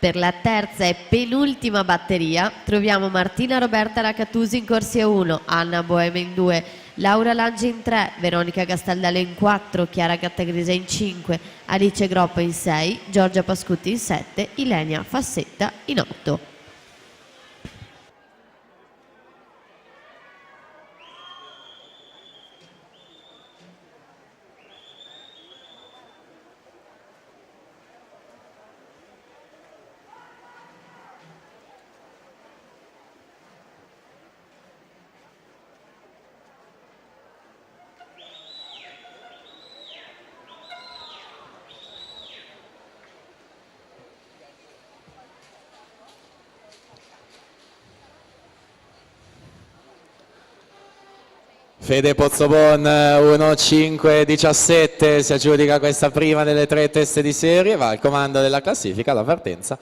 Per la terza e penultima batteria troviamo Martina Roberta Racatusi in corsia 1, Anna Boema in 2, Laura Lange in 3, Veronica Castaldello in 4, Chiara Gattagrisa in 5, Alice Groppo in 6, Giorgia Pascutti in 7, Ilenia Fassetta in 8. Fede Pozzobon 1-5-17 si aggiudica questa prima delle 3 teste di serie, va al comando della classifica, la partenza.